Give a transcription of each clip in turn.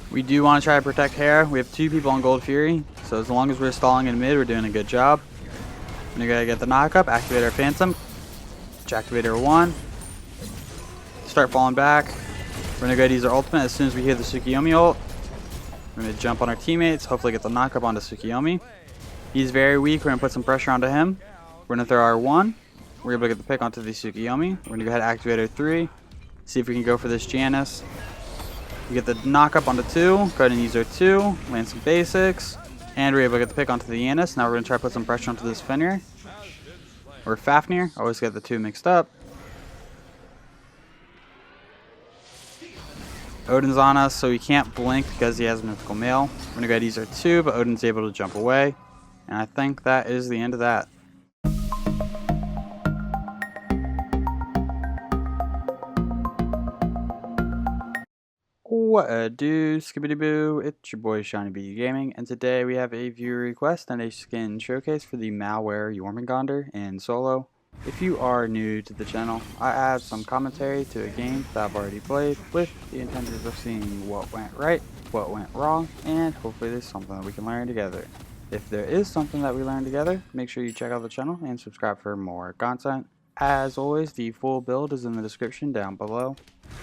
We do want to try to protect hair. We have 2 people on Gold Fury, so as long as we're stalling in mid, we're doing a good job. We're gonna get the knockup, activate our Phantom, activate our 1, start falling back. We're gonna go ahead and use our ultimate as soon as we hear the Tsukiyomi ult. We're gonna jump on our teammates, hopefully get the knockup onto Tsukiyomi. He's very weak, we're gonna put some pressure onto him. We're gonna throw our 1. We're able to get the pick onto the Tsukiyomi. We're gonna go ahead and activate our 3. See if we can go for this Janice. We get the knockup onto 2. Go ahead and use our 2. Land some basics. And we're able to get the pick onto the Yanis. Now we're going to try to put some pressure onto this Fenrir. Or Fafnir. I always get the 2 mixed up. Odin's on us, so he can't blink because he has Mythical Mail. We're going to go ahead and use our 2, but Odin's able to jump away. And I think that is the end of that. What a do, skibbity boo, it's your boy Shiny Bee Gaming, and today we have a viewer request and a skin showcase for the Malware Jormungandr in solo. If you are new to the channel, I add some commentary to a game that I've already played with the intentions of seeing what went right, what went wrong, and hopefully there's something that we can learn together. If there is something that we learn together, make sure you check out the channel and subscribe for more content. As always, the full build is in the description down below.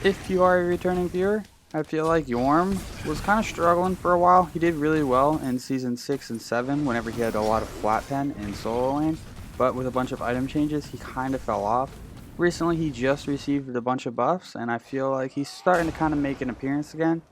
If you are a returning viewer, I feel like Jorm was kind of struggling for a while. He did really well in Season 6 and 7 whenever he had a lot of flat pen in solo lane, but with a bunch of item changes, he kind of fell off. Recently, he just received a bunch of buffs, and I feel like he's starting to kind of make an appearance again.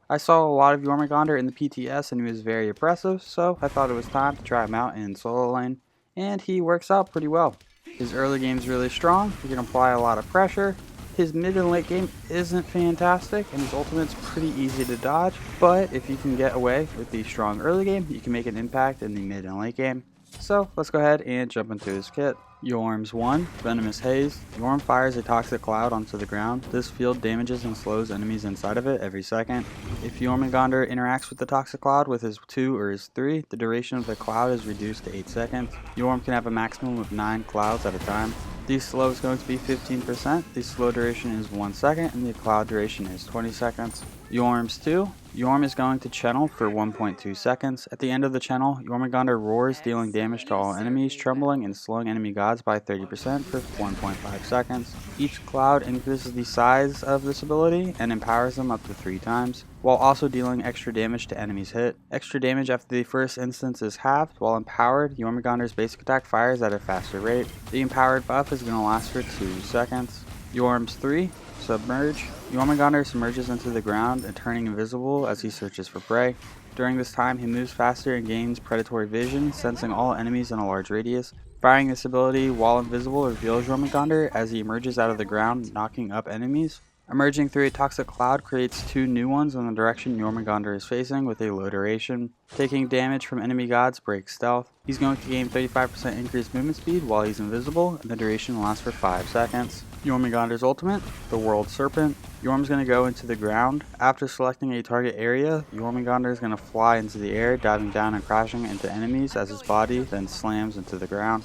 I saw a lot of Jormungandr in the PTS, and he was very impressive, so I thought it was time to try him out in solo lane, and he works out pretty well. His early game is really strong. He can apply a lot of pressure. His mid and late game isn't fantastic, and his ultimate's pretty easy to dodge, but if you can get away with the strong early game, you can make an impact in the mid and late game. So let's go ahead and jump into his kit. Jorm's 1, Venomous Haze. Jorm fires a toxic cloud onto the ground. This field damages and slows enemies inside of it every second. If Jormungandr interacts with the toxic cloud with his 2 or his 3, the duration of the cloud is reduced to 8 seconds. Jorm can have a maximum of 9 clouds at a time. The slow is going to be 15%, the slow duration is 1 second, and the cloud duration is 20 seconds. Jorm's 2. Jorm is going to channel for 1.2 seconds. At the end of the channel, Jormungandr roars, dealing damage to all enemies, trembling and slowing enemy gods by 30% for 1.5 seconds. Each cloud increases the size of this ability and empowers them up to 3 times, while also dealing extra damage to enemies hit. Extra damage after the first instance is halved. While empowered, Jormungandr's basic attack fires at a faster rate. The empowered buff is going to last for 2 seconds. Jorm's 3. Submerge. Jormungandr submerges into the ground and turning invisible as he searches for prey. During this time, he moves faster and gains predatory vision, sensing all enemies in a large radius. Firing this ability while invisible reveals Jormungandr as he emerges out of the ground, knocking up enemies. Emerging through a toxic cloud creates 2 new ones in the direction Jormungandr is facing with a low duration. Taking damage from enemy gods breaks stealth. He's going to gain 35% increased movement speed while he's invisible, and the duration lasts for 5 seconds. Jormungandr's ultimate, the World Serpent. Jorm's going to go into the ground. After selecting a target area, Jormungandr is going to fly into the air, diving down and crashing into enemies as his body then slams into the ground.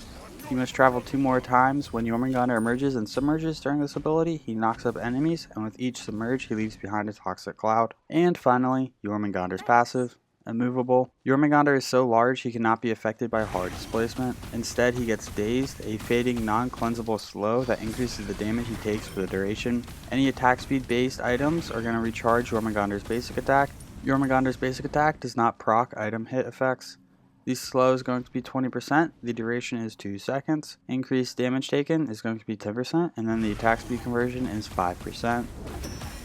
He must travel 2 more times. When Jormungandr emerges and submerges during this ability, he knocks up enemies, and with each submerge, he leaves behind a toxic cloud. And finally, Jormungandr's passive. Immovable. Jormungandr is so large he cannot be affected by hard displacement. Instead, he gets dazed, a fading non-cleansable slow that increases the damage he takes for the duration. Any attack speed based items are going to recharge Jormungandr's basic attack. Jormungandr's basic attack does not proc item hit effects. The slow is going to be 20%, the duration is 2 seconds, increased damage taken is going to be 10%, and then the attack speed conversion is 5%.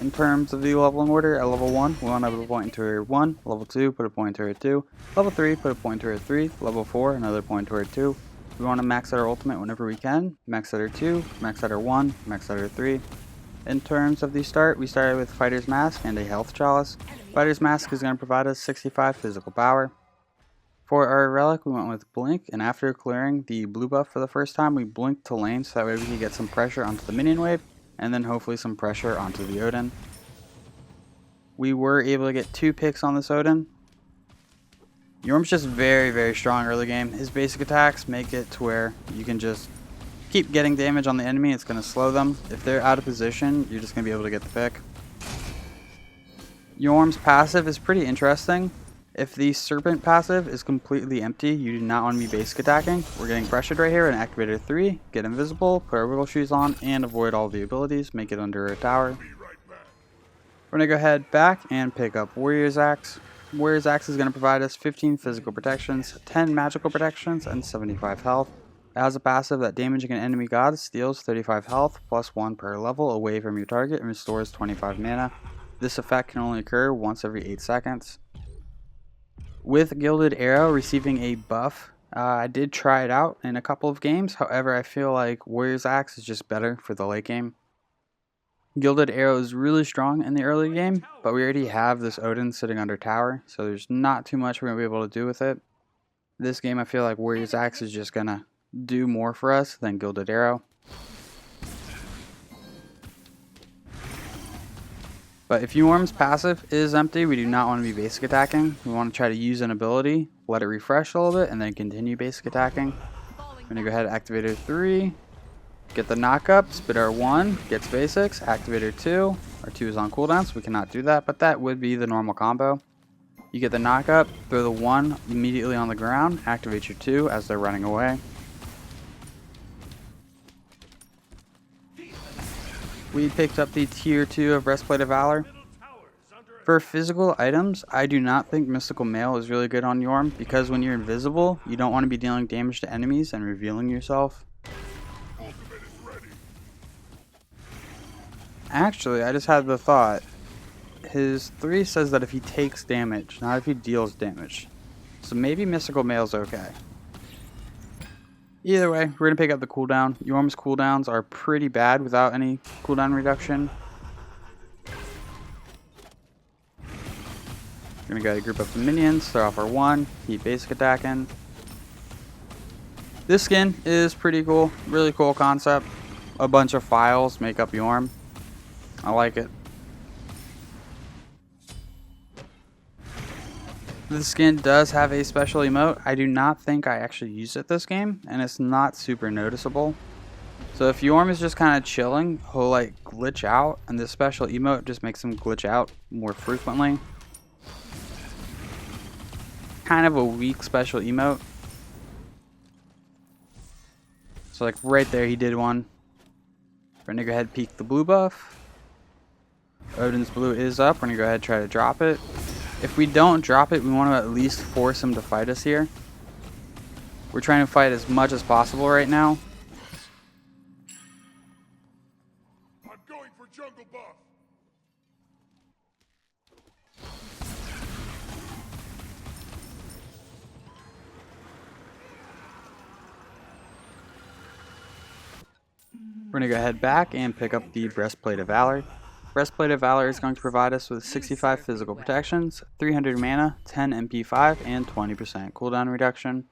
In terms of the leveling order, at level 1, we want to put a point into area 1, level 2, put a point into area 2, level 3, put a point into area 3, level 4, another point into area 2. We want to max out our ultimate whenever we can, max out our 2, max out our 1, max out our 3. In terms of the start, we started with Fighter's Mask and a Health Chalice. Fighter's Mask is going to provide us 65 physical power. For our relic, we went with Blink, and after clearing the blue buff for the first time, we blinked to lane so that way we can get some pressure onto the minion wave, and then hopefully some pressure onto the Odin. We were able to get 2 picks on this Odin. Jorm's just very, very strong early game. His basic attacks make it to where you can just keep getting damage on the enemy. It's going to slow them. If they're out of position, you're just going to be able to get the pick. Yorm's passive is pretty interesting. If the Serpent passive is completely empty, you do not want to be basic attacking. We're getting pressured right here in Activator 3, get invisible, put our wiggle shoes on, and avoid all the abilities, make it under a tower. We're going to go ahead back and pick up Warrior's Axe. Warrior's Axe is going to provide us 15 physical protections, 10 magical protections, and 75 health. It has a passive that damaging an enemy god steals 35 health, plus 1 per level away from your target, and restores 25 mana. This effect can only occur once every 8 seconds. With Gilded Arrow receiving a buff, I did try it out in a couple of games. However, I feel like Warrior's Axe is just better for the late game. Gilded Arrow is really strong in the early game, but we already have this Odin sitting under tower, so there's not too much we're going to be able to do with it. This game, I feel like Warrior's Axe is just going to do more for us than Gilded Arrow. But if Yorm's passive is empty, we do not want to be basic attacking. We want to try to use an ability, let it refresh a little bit, and then continue basic attacking. I'm going to go ahead and Activator 3, get the knockup, spit our 1, gets basics, Activator 2. Our 2 is on cooldown, so we cannot do that, but that would be the normal combo. You get the knockup, throw the 1 immediately on the ground, activate your 2 as they're running away. We picked up the tier 2 of Breastplate of Valor. For physical items, I do not think Mystical Mail is really good on Yorm, because when you're invisible, you don't want to be dealing damage to enemies and revealing yourself. Actually, I just had the thought. His 3 says that if he takes damage, not if he deals damage. So maybe Mystical Mail's okay. Either way, we're going to pick up the cooldown. Yorm's cooldowns are pretty bad without any cooldown reduction. We're going to go ahead and group up the minions, throw off our 1, keep basic attacking. This skin is pretty cool, really cool concept. A bunch of files make up Yorm. I like it. This skin does have a special emote. I do not think I actually use it this game, and it's not super noticeable. So if Yorm is just kind of chilling, he'll like glitch out, and this special emote just makes him glitch out more frequently. Kind of a weak special emote. So like right there he did one. We're gonna go ahead and peek the blue buff. Odin's blue is up. We're gonna go ahead and try to drop it. If we don't drop it, we want to at least force him to fight us here. We're trying to fight as much as possible right now. I'm going for jungle buff. We're going to go ahead back and pick up the Breastplate of Valerie. Breastplate of Valor is going to provide us with 65 physical protections, 300 mana, 10 MP5, and 20% cooldown reduction.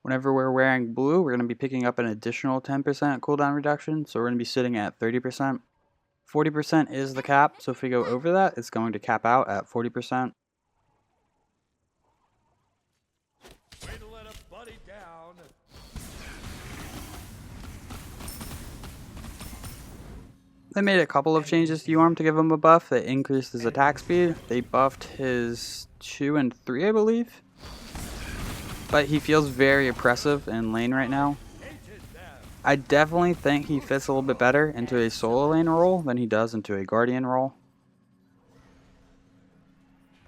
Whenever we're wearing blue, we're going to be picking up an additional 10% cooldown reduction, so we're going to be sitting at 30%. 40% is the cap, so if we go over that, it's going to cap out at 40%. Way to let a buddy down. They made a couple of changes to Yorm to give him a buff. They increased his attack speed. They buffed his 2 and 3, I believe. But he feels very oppressive in lane right now. I definitely think he fits a little bit better into a solo lane role than he does into a guardian role.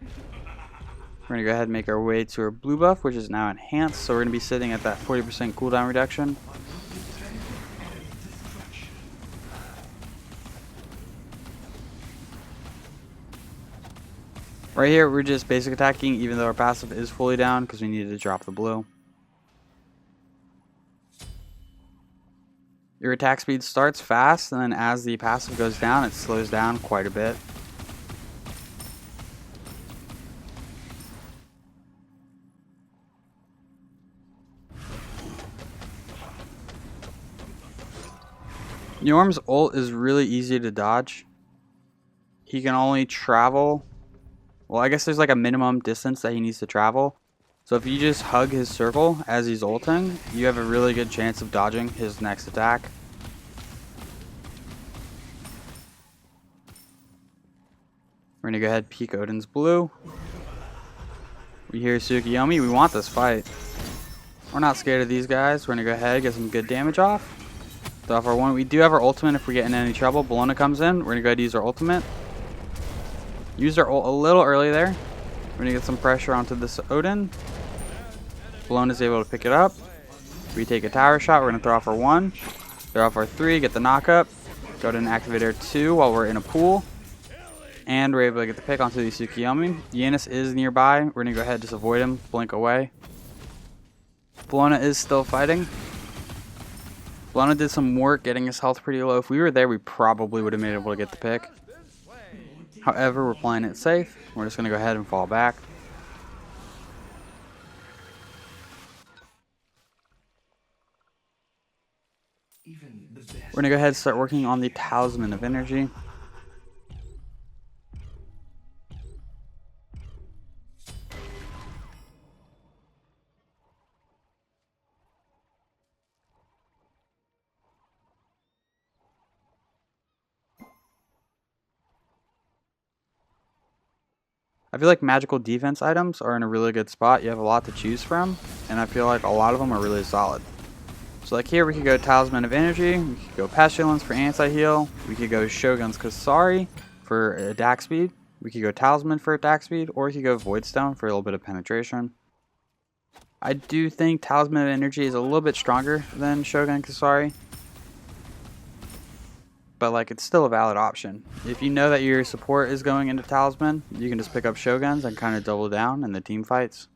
We're going to go ahead and make our way to our blue buff, which is now enhanced. So we're going to be sitting at that 40% cooldown reduction. Right here, we're just basic attacking, even though our passive is fully down, because we needed to drop the blue. Your attack speed starts fast, and then as the passive goes down, it slows down quite a bit. Yorm's ult is really easy to dodge. He can only travel... Well, I guess there's like a minimum distance that he needs to travel. So if you just hug his circle as he's ulting, you have a really good chance of dodging his next attack. We're gonna go ahead and peek Odin's blue. We hear Tsukiyomi. We want this fight. We're not scared of these guys. We're gonna go ahead and get some good damage off. Throw off our one. We do have our ultimate if we get in any trouble. Bologna comes in. We're gonna go ahead and use our ultimate. Use our ult a little early there. We're gonna get some pressure onto this Odin. Bologna is able to pick it up. We take a tower shot. We're gonna throw off our 1. Throw off our 3. Get the knockup. Go ahead and activate our 2 while we're in a pool. And we're able to get the pick onto the Tsukiyomi. Yanis is nearby. We're going to go ahead and just avoid him. Blink away. Bologna is still fighting. Bologna did some work getting his health pretty low. If we were there, we probably would have been able to get the pick. However, we're playing it safe. We're just going to go ahead and fall back. We're going to go ahead and start working on the Talisman of Energy. I feel like magical defense items are in a really good spot. You have a lot to choose from, and I feel like a lot of them are really solid. So like here we could go Talisman of Energy, we could go Pestilence for anti-heal, we could go Shogun's Kasari for attack speed, we could go Talisman for attack speed, or we could go Voidstone for a little bit of penetration. I do think Talisman of Energy is a little bit stronger than Shogun Kasari, but like it's still a valid option. If you know that your support is going into Talisman, you can just pick up Shoguns and kind of double down in the team fights.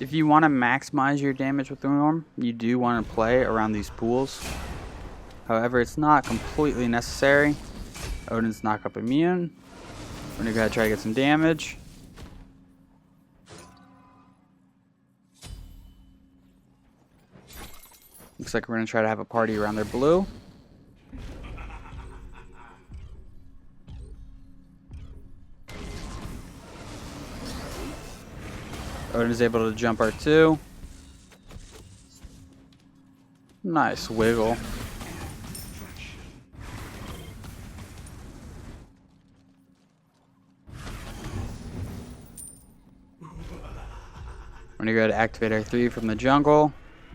If you want to maximize your damage with the Malworm, you do want to play around these pools. However, it's not completely necessary. Odin's knockup immune. We're going to go ahead and try to get some damage. Looks like we're going to try to have a party around their blue. Odin is able to jump our 2. Nice wiggle. We're going to go to activate our 3 from the jungle.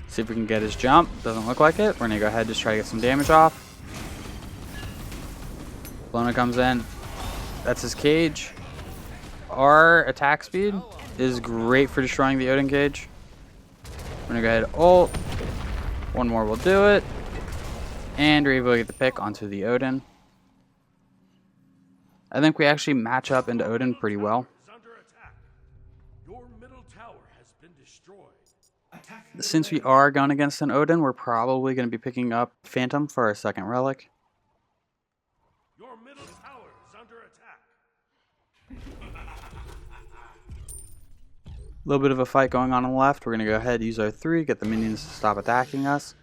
See if we can get his jump. Doesn't look like it. We're going to go ahead and just try to get some damage off. Bologna comes in. That's his cage. Our attack speed is great for destroying the Odin cage. We're going to go ahead and ult. One more will do it. And we're able to get the pick onto the Odin. I think we actually match up into Odin pretty well. Since we are going against an Odin, we're probably going to be picking up Phantom for our second relic. Your middle tower is under attack. A little bit of a fight going on the left. We're going to go ahead and use our 3, get the minions to stop attacking us.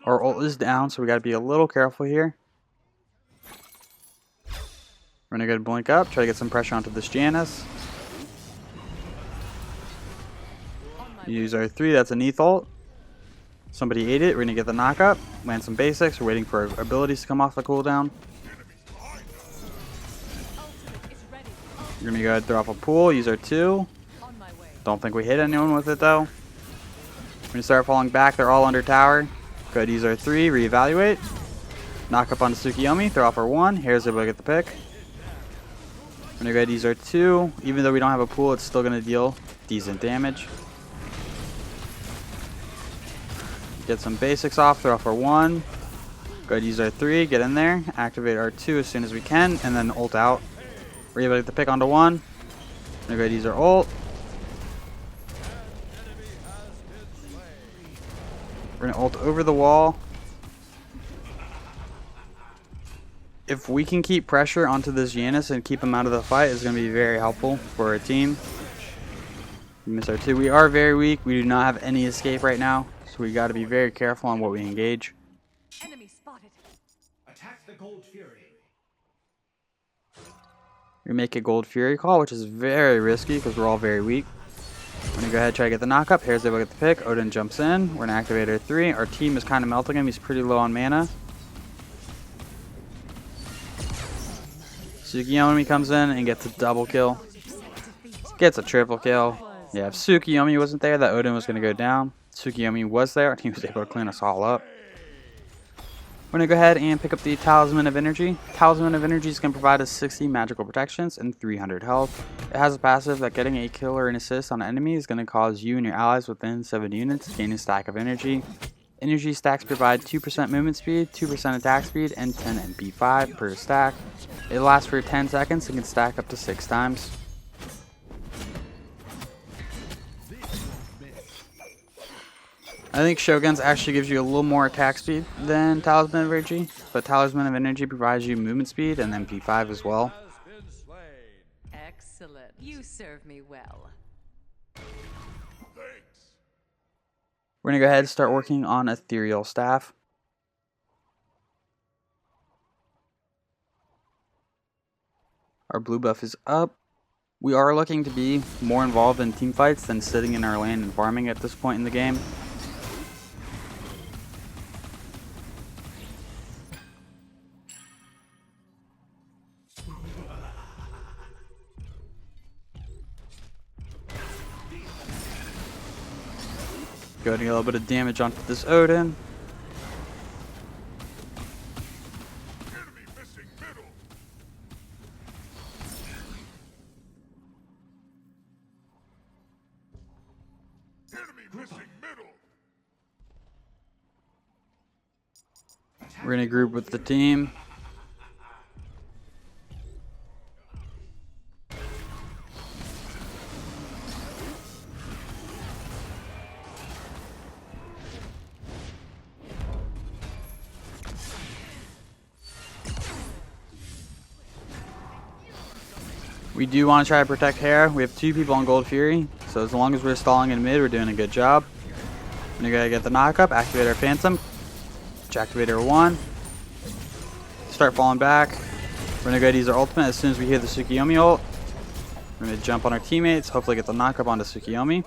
Our ult is down, so we got to be a little careful here. We're going to go ahead and blink up, try to get some pressure onto this Janice. Use our 3, that's an ETH ult. Somebody ate it, we're going to get the knockup, land some basics, we're waiting for our abilities to come off the cooldown. We're going to go ahead and throw off a pool, use our 2. Don't think we hit anyone with it though. We're going to start falling back, they're all under tower. Go ahead and use our 3, reevaluate. Knock up on Tsukiyomi, throw off our 1, here's able to get the pick. We're going to go ahead and use our 2, even though we don't have a pool, it's still going to deal decent damage. Get some basics off, throw off our 1. Go ahead and use our 3, get in there, activate our 2 as soon as we can, and then ult out. We're able to get the pick onto 1. We're going to go ahead and use our ult. We're going to ult over the wall. If we can keep pressure onto this Yanis and keep him out of the fight, it's going to be very helpful for our team. We miss our 2. We are very weak. We do not have any escape right now. So we got to be very careful on what we engage. Enemy spotted. Attack the Gold Fury. We make a Gold Fury call, which is very risky because we're all very weak. We're gonna go ahead and try to get the knock up. Here's able to get the pick. Odin jumps in. We're gonna activate our 3. Our team is kind of melting him. He's pretty low on mana. Tsukiyomi comes in and gets a double kill. Gets a triple kill. Yeah, if Tsukiyomi wasn't there, that Odin was gonna go down. Tsukiyomi was there and he was able to clean us all up. We're going to go ahead and pick up the Talisman of Energy. Talisman of Energy is going to provide us 60 magical protections and 300 health. It has a passive that getting a kill or an assist on an enemy is going to cause you and your allies within 7 units to gain a stack of energy. Energy stacks provide 2% movement speed, 2% attack speed, and 10 MP5 per stack. It lasts for 10 seconds and can stack up to 6 times. I think Shogun's actually gives you a little more attack speed than Talisman of Energy, but Talisman of Energy provides you movement speed and MP5 as well. Excellent. You serve me well. We're going to go ahead and start working on Ethereal Staff. Our blue buff is up. We are looking to be more involved in team fights than sitting in our lane and farming at this point in the game. Getting a little bit of damage onto this Odin. Enemy missing middle. Enemy missing middle. We're going to group with the team. We do want to try to protect Hera. We have 2 people on Gold Fury, so as long as we're stalling in mid, we're doing a good job. I'm going to get the knock up, activate our Phantom, activate our 1, start falling back. We're going to go use our ultimate as soon as we hear the Tsukiyomi ult. We're going to jump on our teammates, hopefully get the knock up onto Tsukiyomi.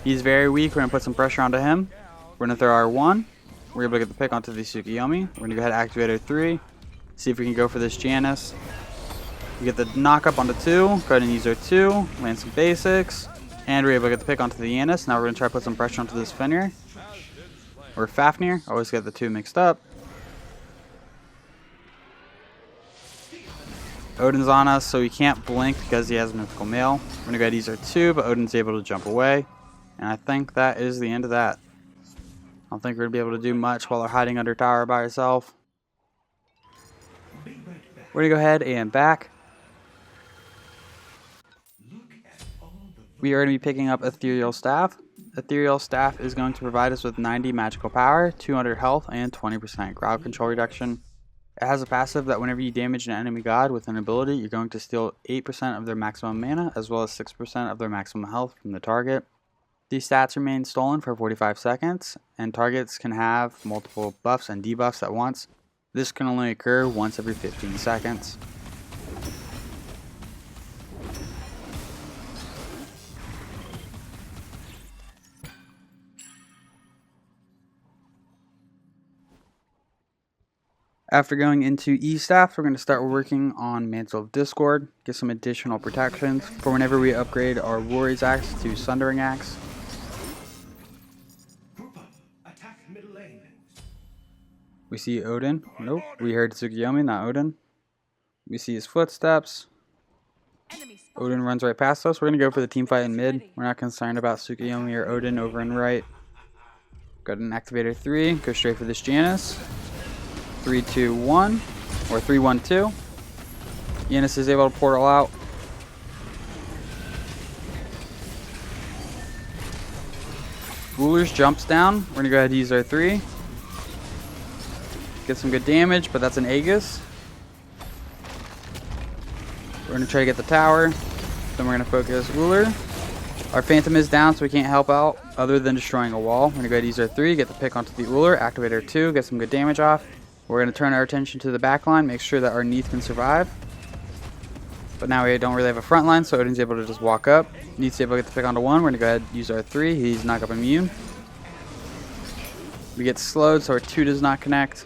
He's very weak, we're going to put some pressure onto him. We're going to throw our 1. We're able to get the pick onto the Tsukiyomi. We're going to go ahead and activate our 3, see if we can go for this Janice. We get the knock up onto 2, go ahead and use our 2, land some basics, and we're able to get the pick onto the Yanis. Now we're going to try to put some pressure onto this Fenrir, or Fafnir, always get the 2 mixed up. Odin's on us, so he can't blink because he has Mythical Mail. We're going to go ahead and use our 2, but Odin's able to jump away, and I think that is the end of that. I don't think we're going to be able to do much while they're hiding under tower by herself. We're going to go ahead and back. We are going to be picking up Ethereal Staff. Ethereal Staff is going to provide us with 90 magical power, 200 health, and 20% crowd control reduction. It has a passive that whenever you damage an enemy god with an ability, you're going to steal 8% of their maximum mana, as well as 6% of their maximum health from the target. These stats remain stolen for 45 seconds, and targets can have multiple buffs and debuffs at once. This can only occur once every 15 seconds. After going into E-Staff, we're going to start working on Mantle of Discord, get some additional protections for whenever we upgrade our Warrior's Axe to Sundering Axe. We see Odin. Nope, we heard Tsukiyomi, not Odin. We see his footsteps. Odin runs right past us. We're going to go for the team fight in mid. We're not concerned about Tsukiyomi or Odin over and right. Got an Activator 3, go straight for this Janice. 3, 2, 1, or 3, 1, 2. Yanis is able to portal out. Rulers jumps down. We're going to go ahead and use our 3. Get some good damage, but that's an Aegis. We're going to try to get the tower. Then we're going to focus Ruler. Our Phantom is down, so we can't help out other than destroying a wall. We're going to go ahead and use our 3, get the pick onto the Ruler, activate our 2, get some good damage off. We're going to turn our attention to the back line, make sure that our Neath can survive. But now we don't really have a front line, so Odin's able to just walk up. Needs to be able to get the pick onto 1. We're going to go ahead and use our 3. He's knock up immune. We get slowed, so our 2 does not connect.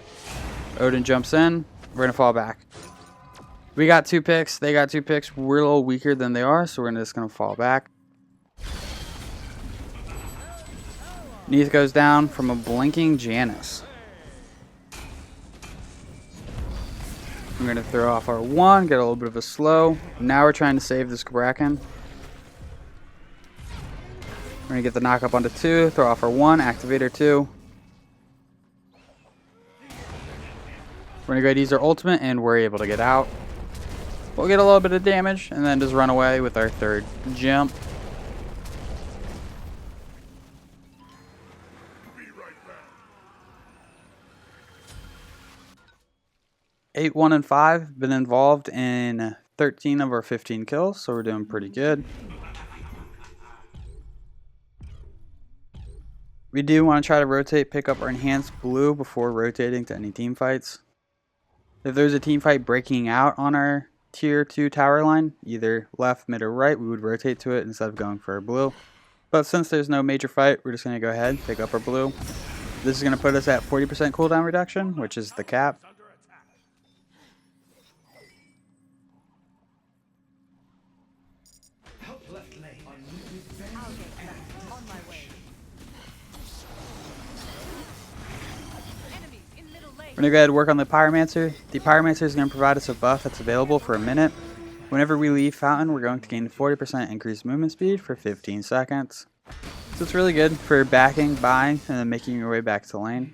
Odin jumps in. We're going to fall back. We got 2 picks. They got 2 picks. We're a little weaker than they are, so we're just going to fall back. Neith goes down from a blinking Janus. We're going to throw off our 1, get a little bit of a slow. Now we're trying to save this Kraken. We're going to get the knock up onto 2, throw off our 1, activate our 2. We're going to go ahead and use our ultimate, and we're able to get out. We'll get a little bit of damage, and then just run away with our 3rd jump. Eight, 1, and 5 been involved in 13 of our 15 kills, so we're doing pretty good. We do want to try to rotate, pick up our enhanced blue before rotating to any team fights. If there's a team fight breaking out on our tier 2 tower line, either left, mid, or right, we would rotate to it instead of going for our blue. But since there's no major fight, we're just going to go ahead and pick up our blue. This is going to put us at 40% cooldown reduction, which is the cap. We're going to go ahead and work on the Pyromancer. The Pyromancer is going to provide us a buff that's available for a minute. Whenever we leave Fountain, we're going to gain 40% increased movement speed for 15 seconds. So it's really good for backing, buying, and then making your way back to lane.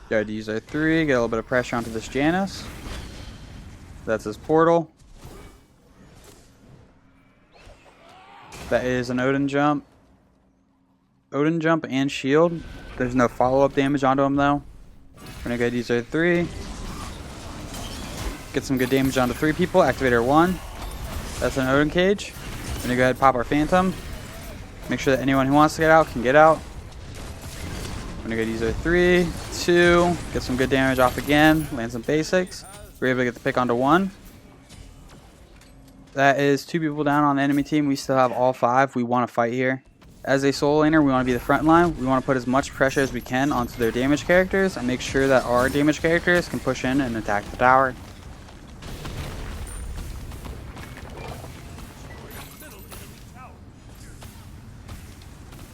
Go ahead and use our 3, get a little bit of pressure onto this Janus. That's his portal. That is an Odin jump. Odin jump and shield. There's no follow-up damage onto him though. We're gonna go ahead and use our 3. Get some good damage onto 3 people. Activate our 1. That's an Odin cage. We're gonna go ahead and pop our Phantom. Make sure that anyone who wants to get out can get out. We're gonna go ahead and use our 3, 2. Get some good damage off again. Land some basics. We're able to get the pick onto 1. That is 2 people down on the enemy team. We still have all 5. We want to fight here. As a solo laner, we want to be the front line. We want to put as much pressure as we can onto their damage characters and make sure that our damage characters can push in and attack the tower.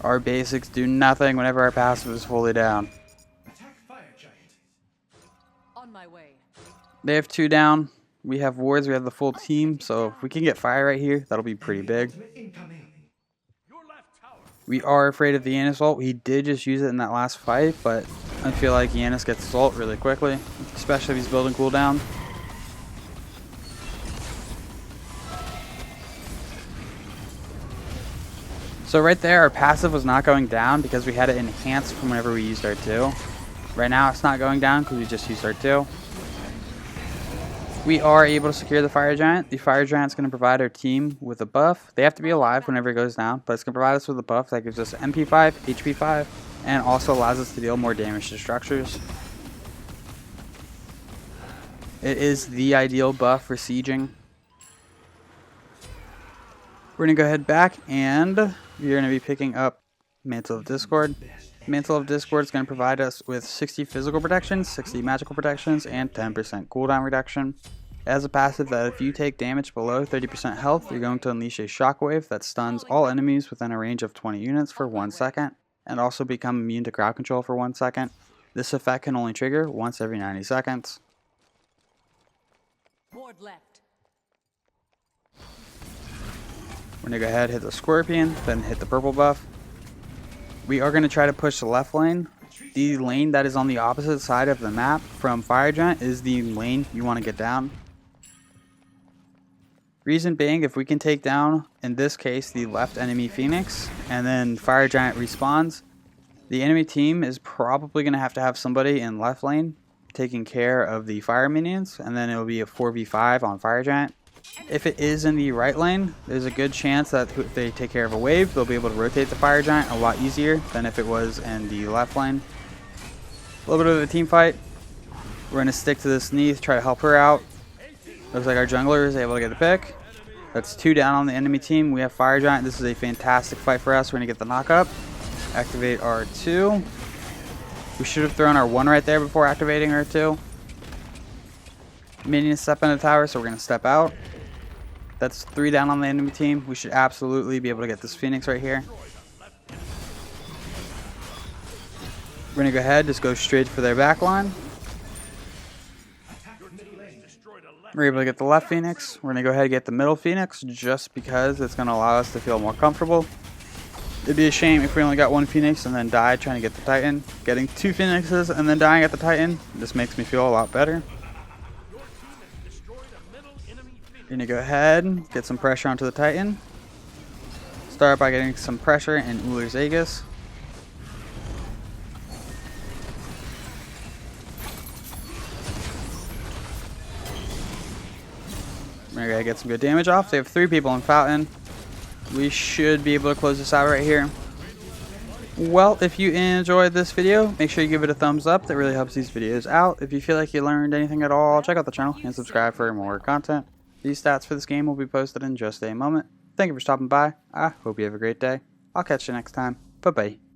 Our basics do nothing whenever our passive is fully down. On my way. They have 2 down. We have wards. We have the full team. So if we can get fire right here, that'll be pretty big. We are afraid of the Janus ult. He did just use it in that last fight, but I feel like Janus gets his ult really quickly, especially if he's building cooldown. So right there, our passive was not going down because we had it enhanced from whenever we used our 2. Right now, it's not going down because we just used our 2. We are able to secure the Fire Giant. The Fire Giant is going to provide our team with a buff. They have to be alive whenever it goes down, but it's going to provide us with a buff that gives us MP5, HP5, and also allows us to deal more damage to structures. It is the ideal buff for sieging. We're going to go ahead back, and we're going to be picking up Mantle of Discord. Mantle of Discord is going to provide us with 60 physical protections, 60 magical protections, and 10% cooldown reduction. It has a passive that if you take damage below 30% health, you're going to unleash a shockwave that stuns all enemies within a range of 20 units for 1 second, and also become immune to crowd control for 1 second. This effect can only trigger once every 90 seconds. Ward left. We're going to go ahead, hit the Scorpion, then hit the purple buff. We are going to try to push the left lane. The lane that is on the opposite side of the map from Fire Giant is the lane you want to get down. Reason being, if we can take down, in this case, the left enemy Phoenix, and then Fire Giant respawns, the enemy team is probably going to have somebody in left lane taking care of the fire minions, and then it will be a 4v5 on Fire Giant. If it is in the right lane, there's a good chance that if they take care of a wave, they'll be able to rotate the Fire Giant a lot easier than if it was in the left lane. A little bit of a team fight. We're going to stick to this Neath, try to help her out. Looks like our jungler is able to get the pick. That's 2 down on the enemy team. We have Fire Giant. This is a fantastic fight for us. We're going to get the knock-up. Activate our 2. We should have thrown our 1 right there before activating our 2. Minion step in the tower, so we're going to step out. That's 3 down on the enemy team. We should absolutely be able to get this Phoenix right here. We're going to go ahead, just go straight for their back line. We're able to get the left Phoenix. We're going to go ahead and get the middle Phoenix just because it's going to allow us to feel more comfortable. It'd be a shame if we only got 1 Phoenix and then died trying to get the Titan. Getting 2 Phoenixes and then dying at the Titan, this makes me feel a lot better. We're going to go ahead and get some pressure onto the Titan. Start by getting some pressure in Ullr's Aegis. We're going to get some good damage off. They have 3 people in Fountain. We should be able to close this out right here. Well, if you enjoyed this video, make sure you give it a thumbs up. That really helps these videos out. If you feel like you learned anything at all, check out the channel and subscribe for more content. These stats for this game will be posted in just a moment. Thank you for stopping by. I hope you have a great day. I'll catch you next time. Bye-bye.